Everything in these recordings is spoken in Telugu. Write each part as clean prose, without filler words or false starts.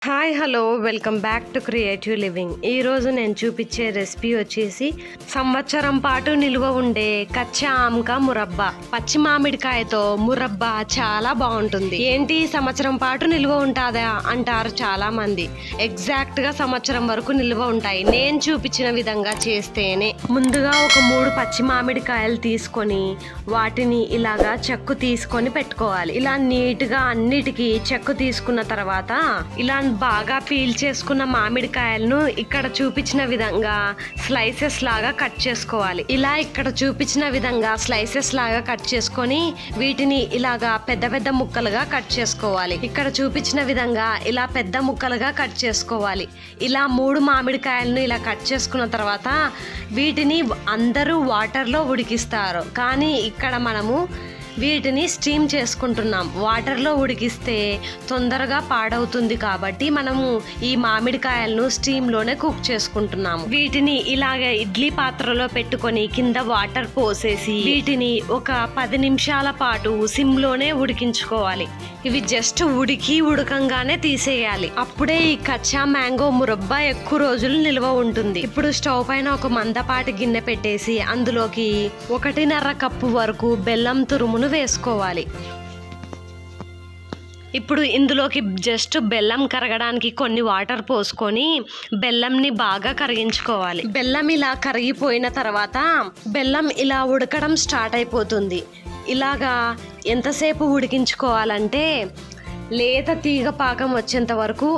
Hi hello welcome back to creative living. ఈరోజు నేను చూపించే రెసిపీ వచ్చేసి సంవత్సరం పాటు నిల్వ ఉండే కచ్చా ఆమ్కా మురబ్బా. పచ్చి మామిడికాయతో మురబ్బా చాలా బాగుంటుంది. ఏంటి సంవత్సరం పాటు నిల్వ ఉంటుందా అంటారు చాలా మంది. ఎగ్జాక్ట్గా సంవత్సరం వరకు నిల్వ ఉంటాయి నేను చూపించిన విధంగా చేస్తేనే. ముందుగా ఒక 3 పచ్చి మామిడికాయలు తీసుకొని వాటిని ఇలాగా చెక్కు తీసుకొని పెట్టుకోవాలి. ఇలా నీట్గా అన్నిటికీ చెక్కు తీసుకున్న తర్వాత ఇలా బాగా పీల్ చేసుకున్న మామిడికాయలను ఇక్కడ చూపించిన విధంగా స్లైసెస్ లాగా కట్ చేసుకోవాలి. ఇలా ఇక్కడ చూపించిన విధంగా స్లైసెస్ లాగా కట్ చేసుకొని వీటిని ఇలాగా పెద్ద పెద్ద ముక్కలుగా కట్ చేసుకోవాలి. ఇక్కడ చూపించిన విధంగా ఇలా పెద్ద ముక్కలుగా కట్ చేసుకోవాలి. ఇలా 3 మామిడికాయలను ఇలా కట్ చేసుకున్న తర్వాత వీటిని అందరూ వాటర్లో ఉడికిస్తారు, కానీ ఇక్కడ మనము వీటిని స్టీమ్ చేసుకుంటున్నాం. వాటర్లో ఉడికిస్తే తొందరగా పాడవుతుంది కాబట్టి మనము ఈ మామిడికాయలను స్టీమ్లోనే కుక్ చేసుకుంటున్నాము. వీటిని ఇలాగే ఇడ్లీ పాత్రలో పెట్టుకొని కింద వాటర్ పోసేసి వీటిని ఒక 10 నిమిషాల పాటు సిమ్లోనే ఉడికించుకోవాలి. ఇవి జస్ట్ ఉడకంగానే తీసేయాలి. అప్పుడే ఈ కచ్చా మ్యాంగో మురబ్బా ఎక్కువ రోజులు నిల్వ ఉంటుంది. ఇప్పుడు స్టవ్ పైన ఒక మందపాటి గిన్నె పెట్టేసి అందులోకి 1.5 కప్పు వరకు బెల్లం తురుమును వేసుకోవాలి. ఇప్పుడు ఇందులోకి జస్ట్ బెల్లం కరగడానికి కొన్ని వాటర్ పోసుకొని బెల్లంని బాగా కరిగించుకోవాలి. బెల్లం ఇలా కరిగిపోయిన తర్వాత బెల్లం ఇలా ఉడకడం స్టార్ట్ అయిపోతుంది. ఇలాగా ఎంతసేపు ఉడికించుకోవాలంటే లేత తీగ పాకం వచ్చేంత వరకు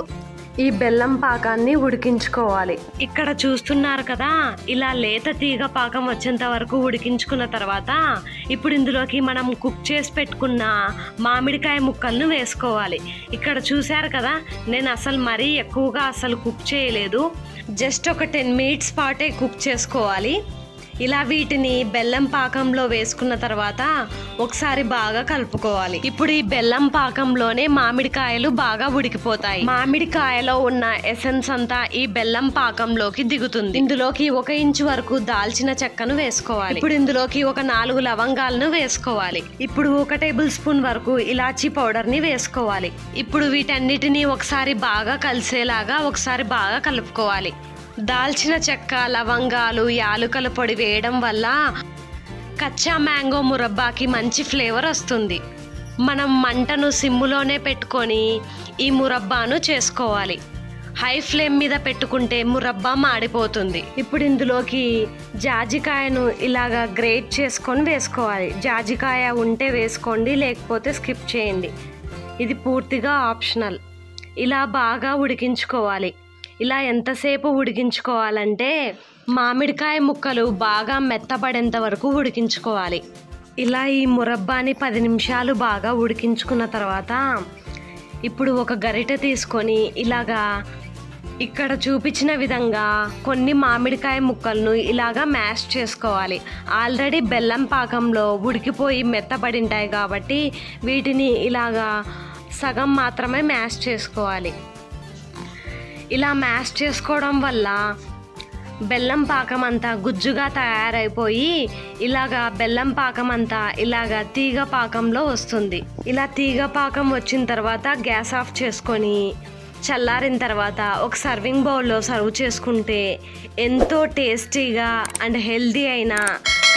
ఈ బెల్లం పాకాన్ని ఉడికించుకోవాలి. ఇక్కడ చూస్తున్నారు కదా, ఇలా లేత తీగ పాకం వచ్చేంత వరకు ఉడికించుకున్న తర్వాత ఇప్పుడు ఇందులోకి మనం కుక్ చేసి పెట్టుకున్న మామిడికాయ ముక్కలను వేసుకోవాలి. ఇక్కడ చూశారు కదా, నేను అసలు మరీ ఎక్కువగా అసలు కుక్ చేయలేదు, జస్ట్ ఒక 10 మినిట్స్ పాటే కుక్ చేసుకోవాలి. ఇలా వీటిని బెల్లం పాకంలో వేసుకున్న తర్వాత ఒకసారి బాగా కలుపుకోవాలి. ఇప్పుడు ఈ బెల్లం పాకంలోనే మామిడికాయలు బాగా ఉడికిపోతాయి. మామిడికాయలో ఉన్న ఎసెన్స్ అంతా ఈ బెల్లం పాకంలోకి దిగుతుంది. ఇందులోకి 1 ఇంచు వరకు దాల్చిన చెక్కను వేసుకోవాలి. ఇప్పుడు ఇందులోకి ఒక 4 లవంగాలను వేసుకోవాలి. ఇప్పుడు 1 టేబుల్ స్పూన్ వరకు ఇలాచీ పౌడర్ ని వేసుకోవాలి. ఇప్పుడు వీటన్నిటిని ఒకసారి బాగా కలిసేలాగా ఒకసారి బాగా కలుపుకోవాలి. దాల్చిన చెక్క, లవంగాలు, యాలుకల పొడి వేయడం వల్ల కచ్చా మ్యాంగో మురబ్బాకి మంచి ఫ్లేవర్ వస్తుంది. మనం మంటను సిమ్ములోనే పెట్టుకొని ఈ మురబ్బాను చేసుకోవాలి. హై ఫ్లేమ్ మీద పెట్టుకుంటే మురబ్బా మాడిపోతుంది. ఇప్పుడు ఇందులోకి జాజికాయను ఇలాగా గ్రేట్ చేసుకొని వేసుకోవాలి. జాజికాయ ఉంటే వేసుకోండి, లేకపోతే స్కిప్ చేయండి, ఇది పూర్తిగా ఆప్షనల్. ఇలా బాగా ఉడికించుకోవాలి. ఇలా ఎంతసేపు ఉడికించుకోవాలంటే మామిడికాయ ముక్కలు బాగా మెత్తబడేంత వరకు ఉడికించుకోవాలి. ఇలా ఈ మురబ్బాని 10 నిమిషాలు బాగా ఉడికించుకున్న తర్వాత ఇప్పుడు ఒక గరిటె తీసుకొని ఇలాగా ఇక్కడ చూపించిన విధంగా కొన్ని మామిడికాయ ముక్కలను ఇలాగా మ్యాష్ చేసుకోవాలి. ఆల్రెడీ బెల్లం పాకంలో ఉడికిపోయి మెత్తబడి ఉంటాయి కాబట్టి వీటిని ఇలాగా సగం మాత్రమే మ్యాష్ చేసుకోవాలి. ఇలా మ్యాష్ చేసుకోవడం వల్ల బెల్లం పాకం అంతా గుజ్జుగా తయారైపోయి ఇలాగా బెల్లం పాకం అంతా ఇలాగా తీగ పాకంలో వస్తుంది. ఇలా తీగ పాకం వచ్చిన తర్వాత గ్యాస్ ఆఫ్ చేసుకొని చల్లారిన తర్వాత ఒక సర్వింగ్ బౌల్లో సర్వ్ చేసుకుంటే ఎంతో టేస్టీగా అండ్ హెల్దీ అయిన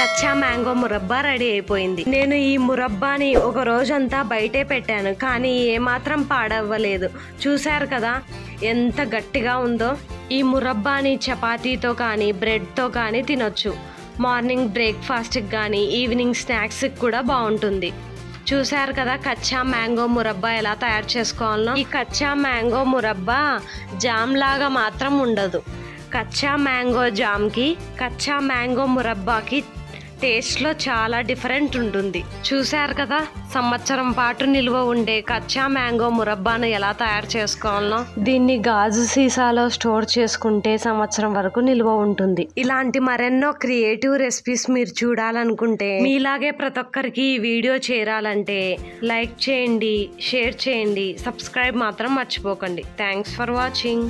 కచ్చా మ్యాంగో మురబ్బా రెడీ అయిపోయింది. నేను ఈ మురబ్బాని ఒక రోజంతా బయటే పెట్టాను, కానీ ఏమాత్రం పాడవ్వలేదు. చూశారు కదా ఎంత గట్టిగా ఉందో. ఈ మురబ్బాని చపాతీతో కానీ బ్రెడ్తో కానీ తినొచ్చు. మార్నింగ్ బ్రేక్ఫాస్ట్కి కానీ ఈవినింగ్ స్నాక్స్కి కూడా బాగుంటుంది. చూశారు కదా కచ్చా మ్యాంగో మురబ్బా ఎలా తయారు చేసుకోవాలో. ఈ కచ్చా మ్యాంగో మురబ్బా జామ్ లాగా మాత్రం ఉండదు. కచ్చా మ్యాంగో జామ్కి కచ్చా మ్యాంగో మురబ్బాకి టేస్ట్లో చాలా డిఫరెంట్ ఉంటుంది. చూశారు కదా సంవత్సరం పాటు నిల్వ ఉండే కచ్చా మ్యాంగో మురబ్బాను ఎలా తయారు చేసుకోవాలో. దీన్ని గాజు సీసాలో స్టోర్ చేసుకుంటే సంవత్సరం వరకు నిల్వ ఉంటుంది. ఇలాంటి మరెన్నో క్రియేటివ్ రెసిపీస్ మీరు చూడాలనుకుంటే, మీలాగే ప్రతి ఒక్కరికి ఈ వీడియో చేరాలంటే లైక్ చేయండి, షేర్ చేయండి, సబ్స్క్రైబ్ మాత్రం మర్చిపోకండి. Thanks for watching.